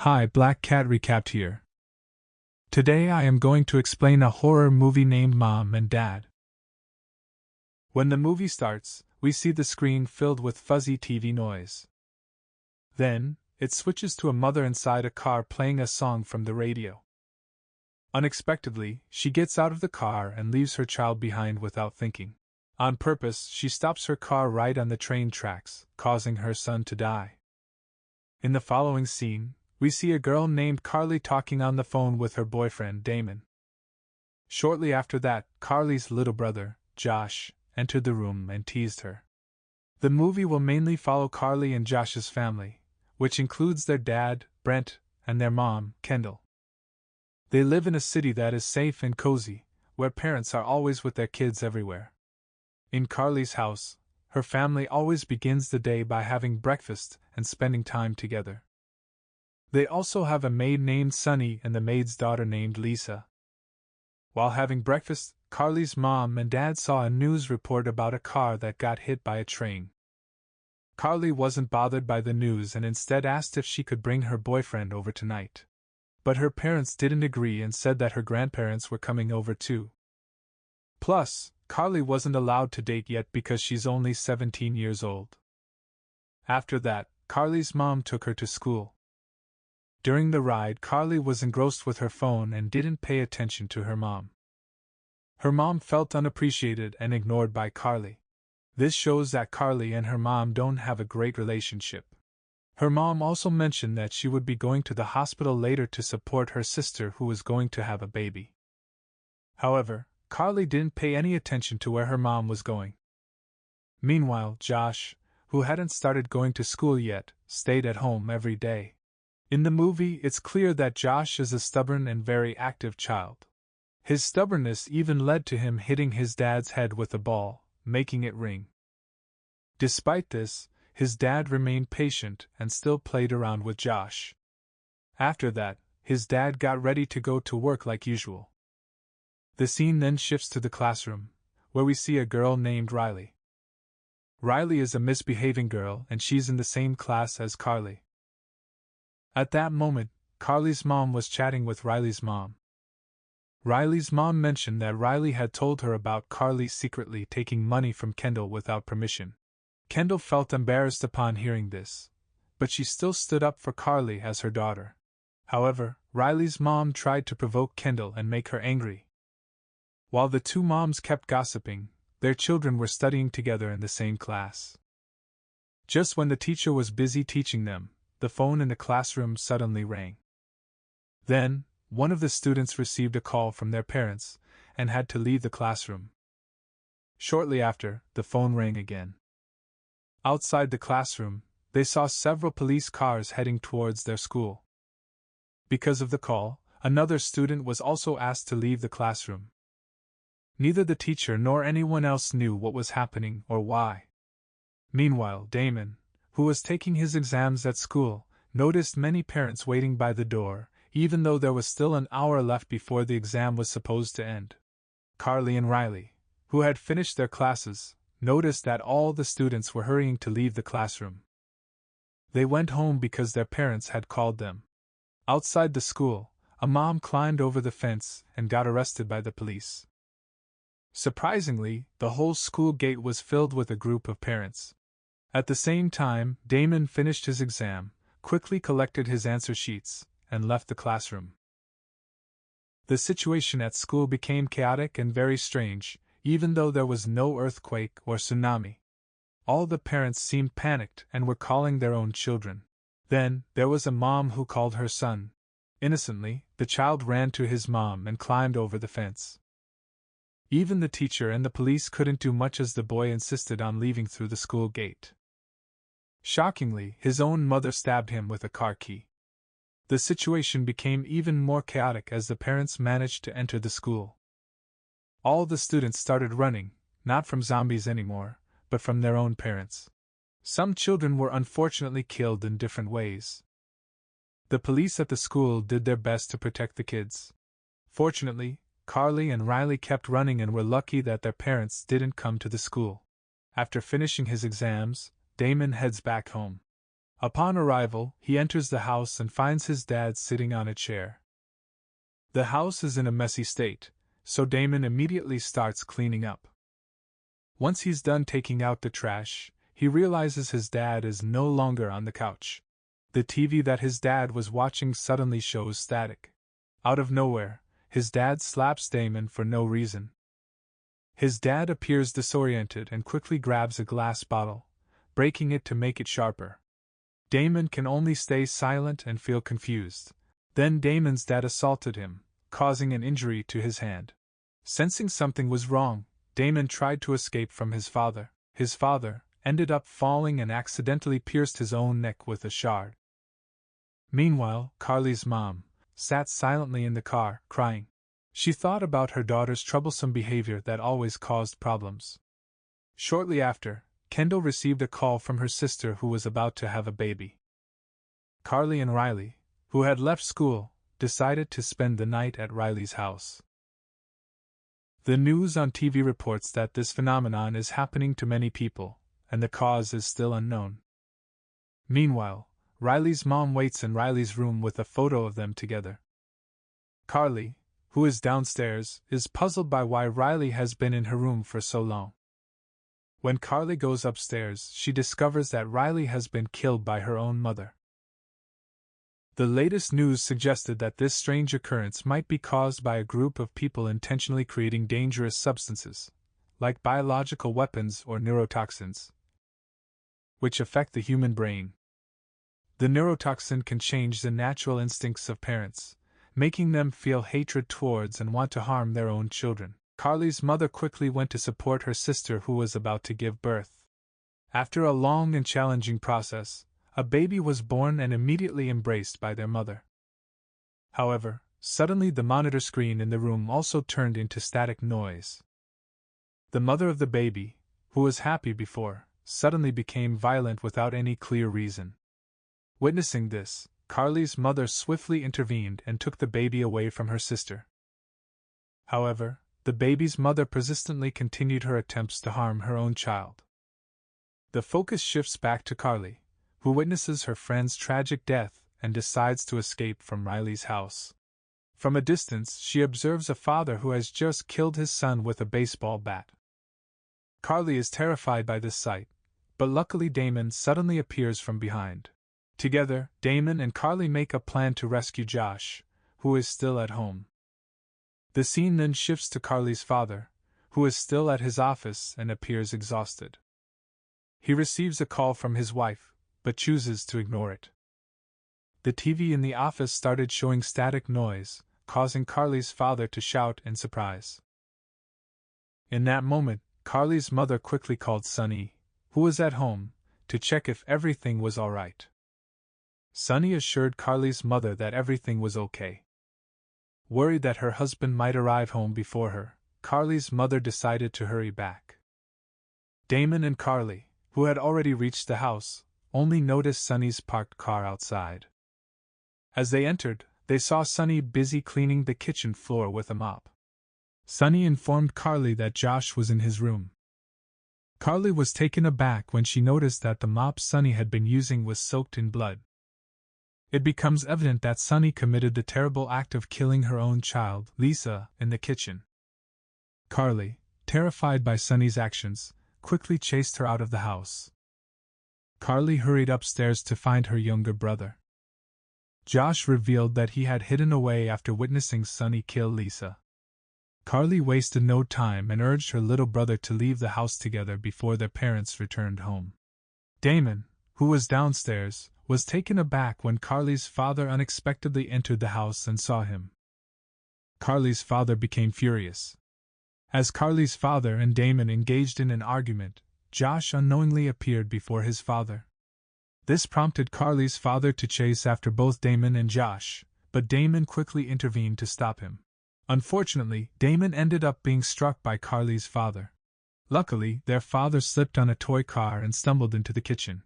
Hi, Black Cat Recapped here. Today I am going to explain a horror movie named Mom and Dad. When the movie starts, we see the screen filled with fuzzy TV noise. Then, it switches to a mother inside a car playing a song from the radio. Unexpectedly, she gets out of the car and leaves her child behind without thinking. On purpose, she stops her car right on the train tracks, causing her son to die. In the following scene, we see a girl named Carly talking on the phone with her boyfriend Damon. Shortly after that, Carly's little brother, Josh, entered the room and teased her. The movie will mainly follow Carly and Josh's family, which includes their dad, Brent, and their mom, Kendall. They live in a city that is safe and cozy, where parents are always with their kids everywhere. In Carly's house, her family always begins the day by having breakfast and spending time together. They also have a maid named Sunny and the maid's daughter named Lisa. While having breakfast, Carly's mom and dad saw a news report about a car that got hit by a train. Carly wasn't bothered by the news and instead asked if she could bring her boyfriend over tonight. But her parents didn't agree and said that her grandparents were coming over too. Plus, Carly wasn't allowed to date yet because she's only 17 years old. After that, Carly's mom took her to school. During the ride, Carly was engrossed with her phone and didn't pay attention to her mom. Her mom felt unappreciated and ignored by Carly. This shows that Carly and her mom don't have a great relationship. Her mom also mentioned that she would be going to the hospital later to support her sister who was going to have a baby. However, Carly didn't pay any attention to where her mom was going. Meanwhile, Josh, who hadn't started going to school yet, stayed at home every day. In the movie, it's clear that Josh is a stubborn and very active child. His stubbornness even led to him hitting his dad's head with a ball, making it ring. Despite this, his dad remained patient and still played around with Josh. After that, his dad got ready to go to work like usual. The scene then shifts to the classroom, where we see a girl named Riley. Riley is a misbehaving girl and she's in the same class as Carly. At that moment, Carly's mom was chatting with Riley's mom. Riley's mom mentioned that Riley had told her about Carly secretly taking money from Kendall without permission. Kendall felt embarrassed upon hearing this, but she still stood up for Carly as her daughter. However, Riley's mom tried to provoke Kendall and make her angry. While the two moms kept gossiping, their children were studying together in the same class. Just when the teacher was busy teaching them, the phone in the classroom suddenly rang. Then, one of the students received a call from their parents and had to leave the classroom. Shortly after, the phone rang again. Outside the classroom, they saw several police cars heading towards their school. Because of the call, another student was also asked to leave the classroom. Neither the teacher nor anyone else knew what was happening or why. Meanwhile, Damon, who was taking his exams at school, noticed many parents waiting by the door, even though there was still an hour left before the exam was supposed to end. Carly and Riley, who had finished their classes, noticed that all the students were hurrying to leave the classroom. They went home because their parents had called them. Outside the school, a mom climbed over the fence and got arrested by the police. Surprisingly, the whole school gate was filled with a group of parents. At the same time, Damon finished his exam, quickly collected his answer sheets, and left the classroom. The situation at school became chaotic and very strange, even though there was no earthquake or tsunami. All the parents seemed panicked and were calling their own children. Then, there was a mom who called her son. Innocently, the child ran to his mom and climbed over the fence. Even the teacher and the police couldn't do much as the boy insisted on leaving through the school gate. Shockingly, his own mother stabbed him with a car key. The situation became even more chaotic as the parents managed to enter the school. All the students started running, not from zombies anymore, but from their own parents. Some children were unfortunately killed in different ways. The police at the school did their best to protect the kids. Fortunately, Carly and Riley kept running and were lucky that their parents didn't come to the school. After finishing his exams, Damon heads back home. Upon arrival, he enters the house and finds his dad sitting on a chair. The house is in a messy state, so Damon immediately starts cleaning up. Once he's done taking out the trash, he realizes his dad is no longer on the couch. The TV that his dad was watching suddenly shows static. Out of nowhere, his dad slaps Damon for no reason. His dad appears disoriented and quickly grabs a glass bottle, breaking it to make it sharper. Damon can only stay silent and feel confused. Then Damon's dad assaulted him, causing an injury to his hand. Sensing something was wrong, Damon tried to escape from his father. His father ended up falling and accidentally pierced his own neck with a shard. Meanwhile, Carly's mom sat silently in the car, crying. She thought about her daughter's troublesome behavior that always caused problems. Shortly after, Kendall received a call from her sister who was about to have a baby. Carly and Riley, who had left school, decided to spend the night at Riley's house. The news on TV reports that this phenomenon is happening to many people, and the cause is still unknown. Meanwhile, Riley's mom waits in Riley's room with a photo of them together. Carly, who is downstairs, is puzzled by why Riley has been in her room for so long. When Carly goes upstairs, she discovers that Riley has been killed by her own mother. The latest news suggested that this strange occurrence might be caused by a group of people intentionally creating dangerous substances, like biological weapons or neurotoxins, which affect the human brain. The neurotoxin can change the natural instincts of parents, making them feel hatred towards and want to harm their own children. Carly's mother quickly went to support her sister who was about to give birth. After a long and challenging process, a baby was born and immediately embraced by their mother. However, suddenly the monitor screen in the room also turned into static noise. The mother of the baby, who was happy before, suddenly became violent without any clear reason. Witnessing this, Carly's mother swiftly intervened and took the baby away from her sister. However, the baby's mother persistently continued her attempts to harm her own child. The focus shifts back to Carly, who witnesses her friend's tragic death and decides to escape from Riley's house. From a distance, she observes a father who has just killed his son with a baseball bat. Carly is terrified by this sight, but luckily Damon suddenly appears from behind. Together, Damon and Carly make a plan to rescue Josh, who is still at home. The scene then shifts to Carly's father, who is still at his office and appears exhausted. He receives a call from his wife, but chooses to ignore it. The TV in the office started showing static noise, causing Carly's father to shout in surprise. In that moment, Carly's mother quickly called Sunny, who was at home, to check if everything was all right. Sunny assured Carly's mother that everything was okay. Worried that her husband might arrive home before her, Carly's mother decided to hurry back. Damon and Carly, who had already reached the house, only noticed Sunny's parked car outside. As they entered, they saw Sunny busy cleaning the kitchen floor with a mop. Sunny informed Carly that Josh was in his room. Carly was taken aback when she noticed that the mop Sunny had been using was soaked in blood. It becomes evident that Sunny committed the terrible act of killing her own child, Lisa, in the kitchen. Carly, terrified by Sunny's actions, quickly chased her out of the house. Carly hurried upstairs to find her younger brother. Josh revealed that he had hidden away after witnessing Sunny kill Lisa. Carly wasted no time and urged her little brother to leave the house together before their parents returned home. Damon, who was downstairs, was taken aback when Carly's father unexpectedly entered the house and saw him. Carly's father became furious. As Carly's father and Damon engaged in an argument, Josh unknowingly appeared before his father. This prompted Carly's father to chase after both Damon and Josh, but Damon quickly intervened to stop him. Unfortunately, Damon ended up being struck by Carly's father. Luckily, their father slipped on a toy car and stumbled into the kitchen.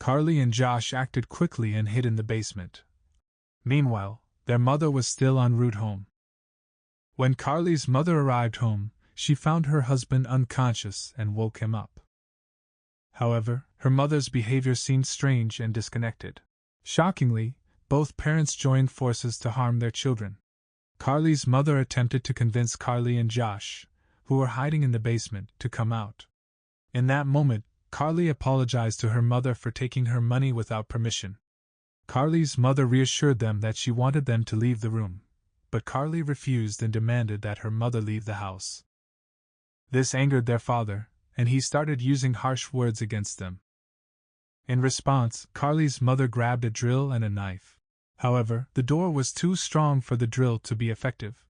Carly and Josh acted quickly and hid in the basement. Meanwhile, their mother was still en route home. When Carly's mother arrived home, she found her husband unconscious and woke him up. However, her mother's behavior seemed strange and disconnected. Shockingly, both parents joined forces to harm their children. Carly's mother attempted to convince Carly and Josh, who were hiding in the basement, to come out. In that moment, Carly apologized to her mother for taking her money without permission. Carly's mother reassured them that she wanted them to leave the room, but Carly refused and demanded that her mother leave the house. This angered their father, and he started using harsh words against them. In response, Carly's mother grabbed a drill and a knife. However, the door was too strong for the drill to be effective.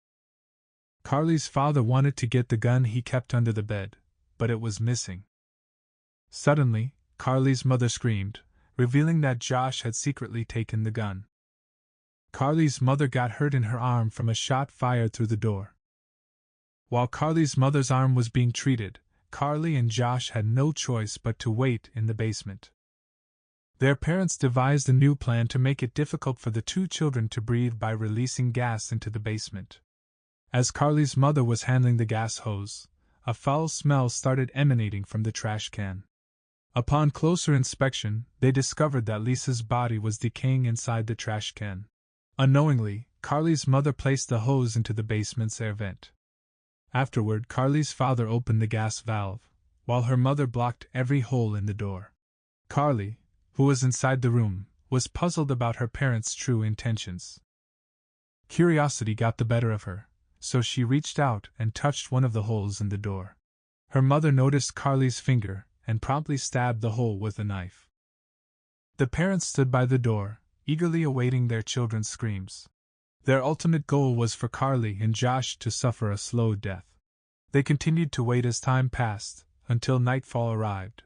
Carly's father wanted to get the gun he kept under the bed, but it was missing. Suddenly, Carly's mother screamed, revealing that Josh had secretly taken the gun. Carly's mother got hurt in her arm from a shot fired through the door. While Carly's mother's arm was being treated, Carly and Josh had no choice but to wait in the basement. Their parents devised a new plan to make it difficult for the two children to breathe by releasing gas into the basement. As Carly's mother was handling the gas hose, a foul smell started emanating from the trash can. Upon closer inspection, they discovered that Lisa's body was decaying inside the trash can. Unknowingly, Carly's mother placed the hose into the basement's air vent. Afterward, Carly's father opened the gas valve, while her mother blocked every hole in the door. Carly, who was inside the room, was puzzled about her parents' true intentions. Curiosity got the better of her, so she reached out and touched one of the holes in the door. Her mother noticed Carly's finger and promptly stabbed the hole with a knife. The parents stood by the door, eagerly awaiting their children's screams. Their ultimate goal was for Carly and Josh to suffer a slow death. They continued to wait as time passed, until nightfall arrived.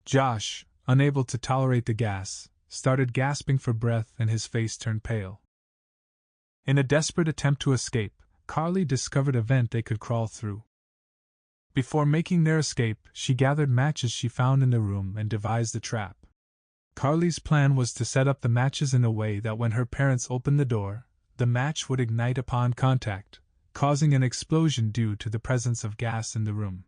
Josh, unable to tolerate the gas, started gasping for breath and his face turned pale. In a desperate attempt to escape, Carly discovered a vent they could crawl through. Before making their escape, she gathered matches she found in the room and devised a trap. Carly's plan was to set up the matches in a way that when her parents opened the door, the match would ignite upon contact, causing an explosion due to the presence of gas in the room.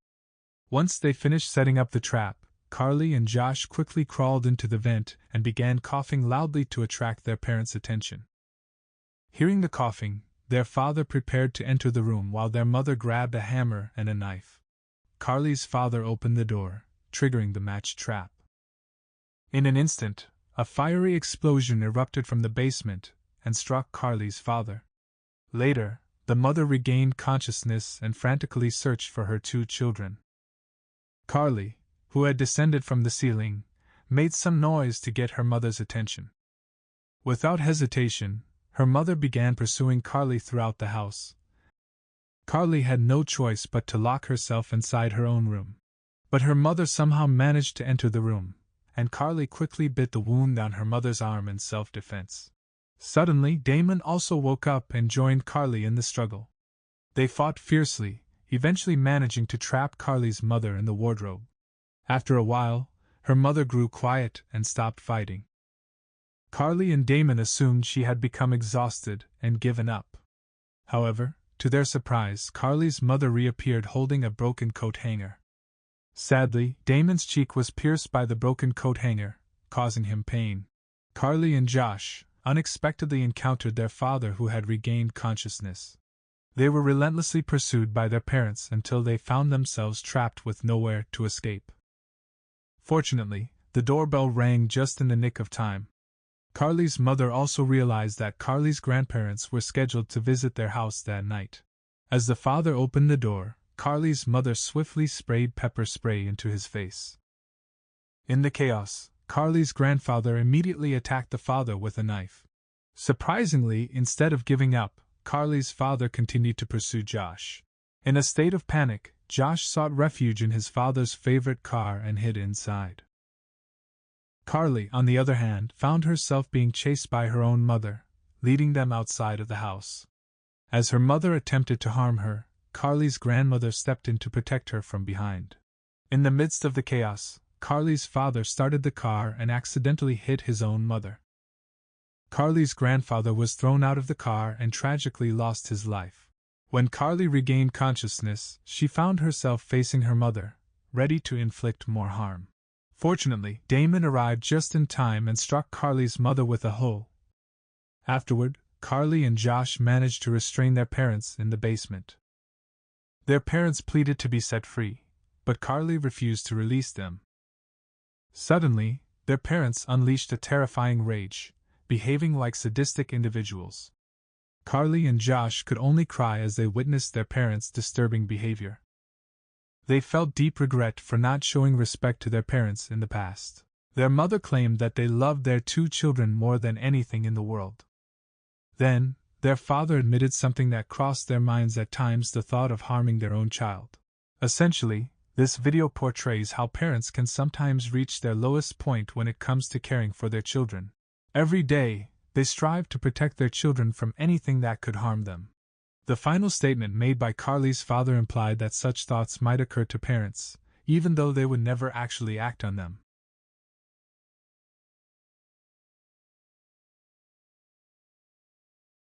Once they finished setting up the trap, Carly and Josh quickly crawled into the vent and began coughing loudly to attract their parents' attention. Hearing the coughing, their father prepared to enter the room while their mother grabbed a hammer and a knife. Carly's father opened the door, triggering the match trap. In an instant, a fiery explosion erupted from the basement and struck Carly's father. Later, the mother regained consciousness and frantically searched for her two children. Carly, who had descended from the ceiling, made some noise to get her mother's attention. Without hesitation, her mother began pursuing Carly throughout the house. Carly had no choice but to lock herself inside her own room. But her mother somehow managed to enter the room, and Carly quickly bit the wound on her mother's arm in self-defense. Suddenly, Damon also woke up and joined Carly in the struggle. They fought fiercely, eventually managing to trap Carly's mother in the wardrobe. After a while, her mother grew quiet and stopped fighting. Carly and Damon assumed she had become exhausted and given up. However, to their surprise, Carly's mother reappeared holding a broken coat hanger. Sadly, Damon's cheek was pierced by the broken coat hanger, causing him pain. Carly and Josh unexpectedly encountered their father, who had regained consciousness. They were relentlessly pursued by their parents until they found themselves trapped with nowhere to escape. Fortunately, the doorbell rang just in the nick of time. Carly's mother also realized that Carly's grandparents were scheduled to visit their house that night. As the father opened the door, Carly's mother swiftly sprayed pepper spray into his face. In the chaos, Carly's grandfather immediately attacked the father with a knife. Surprisingly, instead of giving up, Carly's father continued to pursue Josh. In a state of panic, Josh sought refuge in his father's favorite car and hid inside. Carly, on the other hand, found herself being chased by her own mother, leading them outside of the house. As her mother attempted to harm her, Carly's grandmother stepped in to protect her from behind. In the midst of the chaos, Carly's father started the car and accidentally hit his own mother. Carly's grandfather was thrown out of the car and tragically lost his life. When Carly regained consciousness, she found herself facing her mother, ready to inflict more harm. Fortunately, Damon arrived just in time and struck Carly's mother with a hoe. Afterward, Carly and Josh managed to restrain their parents in the basement. Their parents pleaded to be set free, but Carly refused to release them. Suddenly, their parents unleashed a terrifying rage, behaving like sadistic individuals. Carly and Josh could only cry as they witnessed their parents' disturbing behavior. They felt deep regret for not showing respect to their parents in the past. Their mother claimed that they loved their two children more than anything in the world. Then, their father admitted something that crossed their minds at times: the thought of harming their own child. Essentially, this video portrays how parents can sometimes reach their lowest point when it comes to caring for their children. Every day, they strive to protect their children from anything that could harm them. The final statement made by Carly's father implied that such thoughts might occur to parents, even though they would never actually act on them.